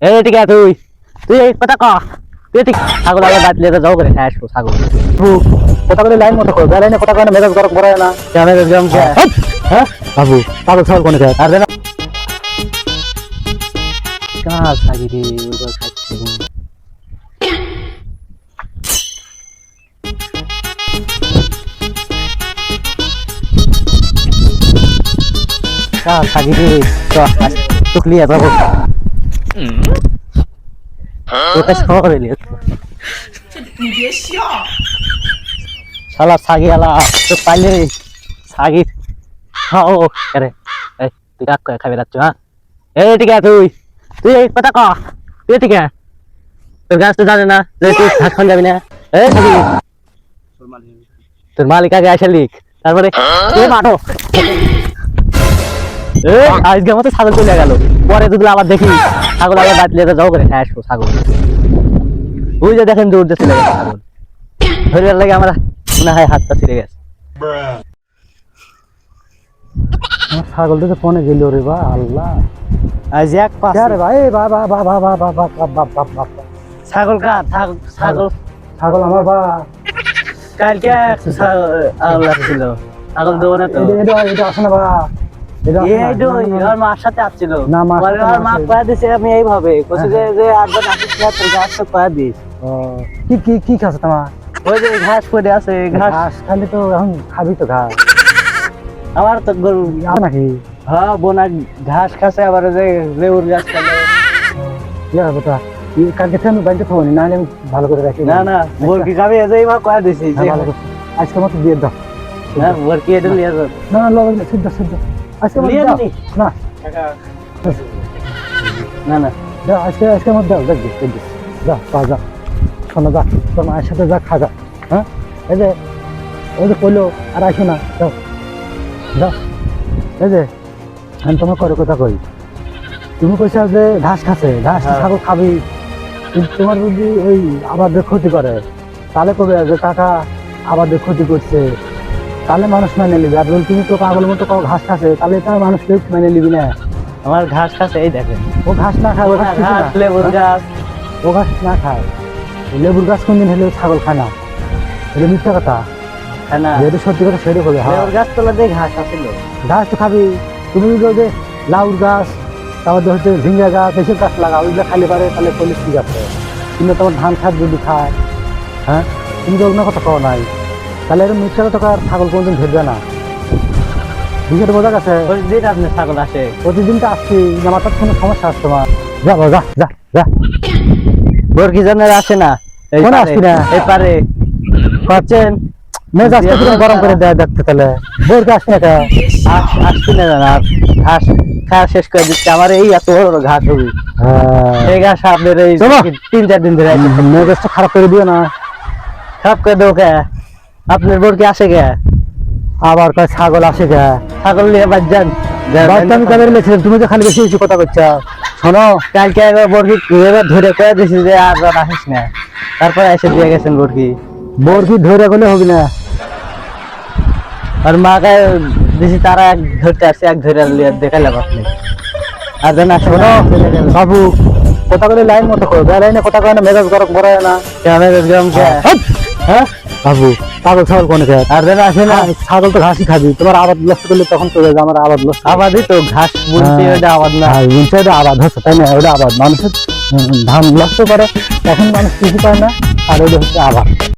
এই ঠিক আছে তুই তুই এই কথা ক তুই ঠিক ছাগল আগে বাদ লেগে যাও করে খাই আসবো ছাগল কথা বলে লাইন মতো করবে লাইনে কথা কয় মেজাজ গরম করে না কেমন একদম হ্যাঁ বাবু পাগল ছাগল কোনে খায় আর দেনা কাজ থাকি রে ওগুলো খাচ্ছি কাজ থাকি রে টুকলি এত তোকে শহরে নিয়ে你别笑。 শালা ছাগি আলা তো পাইলে রে ছাগি খাও আরে এই তুই রাগ করে খাবে রাখছো হ্যাঁ এই ঠিক আছে তুই তুই এই কথা ক তুই ঠিক আছে তোর গাছ তো জানে না যে তুই ঘাস খান যাবি না এই ছাগি তোর মালিক আগে আসে লিখ তারপরে তুই মাঠো আজকে মতো ছাগল চলে গেল পরে যদি আবার দেখি ছাগল আবার বাদ লেগে যাও করে খাই আসবো ছাগল ওই যে দেখেন দৌড়তে চলে গেছে ছাগল ধরে লাগে আমরা মনে হয় হাতটা ছিঁড়ে গেছে ছাগল তো কোনে গেল রে বা আল্লাহ আজ এক পাশ আরে ভাই বা বা বা বা বা বা বা বা বা ছাগল কার ছাগল ছাগল আমার বা কালকে আল্লাহ ছিল ছাগল দেবো না তো এটা আসে না বা এটা এই দই আর মার সাথে আসছিল না, মার বলে সাথে আর মা আসে। কয়া দিছে আমি এইভাবে কইছে যে আটবার আসিস না তোর গাছ তো কয়া দিস কি কি কি খাচ্ছে তোমার ওই যে ঘাস পড়ে আছে ঘাস ঘাস খালি তো এখন খাবি তো ঘাস আমার তো গরু আর নাকি হ্যাঁ বোনা ঘাস খাসে আবার যে লেবুর গাছ খালে ইয়া বেটা কালকে থেকে আমি বাড়িতে খাবো না আমি ভালো করে রাখি না না মুরগি খাবি এই যে এইভাবে কয়া দিছি যে ভালো করে আজকে মতো দিয়ে দাও হ্যাঁ মুরগি এটা নিয়ে যাও না না লগে সিদ্ধ সিদ্ধ আজকে মতো নিয়ে দাও নি। না না না দাও আজকে মতো দাও দেখবি দেখবি যা পা যা শোনো যা তোর মায়ের সাথে যা খা যা হ্যাঁ এই যে কইলো আর আসো না যাও যাও এই যে আমি তোমার করে কথা কই তুমি কইছা যে ঘাস খাচ্ছে ঘাস হ্যাঁ। ছাগল খাবি কিন্তু তোমার যদি ওই আবাদের ক্ষতি করে তাহলে কবে যে কাকা আবাদের ক্ষতি করছে তাহলে মানুষ মেনে নিবি আর যদি তুমি তো পাগল মতো কাউ ঘাস খাচ্ছে তাহলে তো মানুষ কেউ মেনে নিবি না আমার ঘাস খাসে এই দেখেন ও ঘাস না খায় ও ঘাস কিছু ঘাস না। লেবুর গাছ ও ঘাস না খায় ওই লেবুর গাছ কোনদিন হলে ছাগল খায় না এটা মিথ্যা কথা হ্যাঁ না যেহেতু সত্যি কথা সেটা হবে হ্যাঁ লেবুর গাছ তোলা দিয়ে ঘাস আসছিল ঘাস তো খাবি তুমি যদি যে লাউর গাছ তারপর হচ্ছে ঝিঙ্গা গাছ এসব গাছ লাগাও ওইগুলো খালি পারে তাহলে করলে ঠিক আছে কিন্তু তোমার ধান খাত যদি খায় হ্যাঁ তুমি তো অন্য কথা কও নাই তাহলে এরকম মিথ্যা কথা আর ছাগল কোনদিন ধরবে না বিষয়টা বোঝা গেছে প্রতিদিন আপনার ছাগল আসে প্রতিদিন তো আসছি আমার তো কোনো সমস্যা আসছে তোমার যা বাবা, যা যা যা মুরগি জানার আসে না এই কোনো পারে, আসবি না। এই পারে পাচ্ছেন মেজাজ তো কিরকম গরম করে দেয় দেখতে তাহলে বোর গাছ না কে আসছি না জানা ঘাস খাওয়া শেষ করে দিচ্ছে আমার এই এত বড় বড় ঘাস হবে এই ঘাস আপনার এই চলো। 3-4 দিন ধরে আছে। মেজাজটা খারাপ করে দিও না খারাপ করে দেবো কে আপনার মুরগি আসে কে আবার কয় ছাগল আসে কে ছাগল নিয়ে বাদ যান বাচ্চা আমি কাদের লেছিলাম তুমি তো খালি বেশি বেশি কথা বলছো শোনো কালকে একবার মুরগি এবার ধরে করে দিয়েছি যে আর রাত আসিস না তারপরে এসে দিয়ে গেছেন মুরগি বোর কি ধরে গেলে হবে না আর মাকে দিছি তারা এক ধরতে আসছে এক ধরে দেখালাম আপনি আর জানা শোনো বাবু কথা বলে লাইন মতো করবে লাইনে কথা কয় না মেজাজ গরম করে না হ্যাঁ বাবু ছাগল ছাগল কোনে খায় আর জানা আসে না ছাগল তো ঘাসই খাবি তোমার আবাদ লস করলে তখন চলে যাবে আমার আবাদ লস আবাদই তো ঘাস বুনছি হ্যাঁ। ওটা আবাদ না এটা আবাদ হচ্ছে তাই না ওটা আবাদ মানুষের ধান লস করে তখন মানুষ কিছু পায় না আর ওটা হচ্ছে আবাদ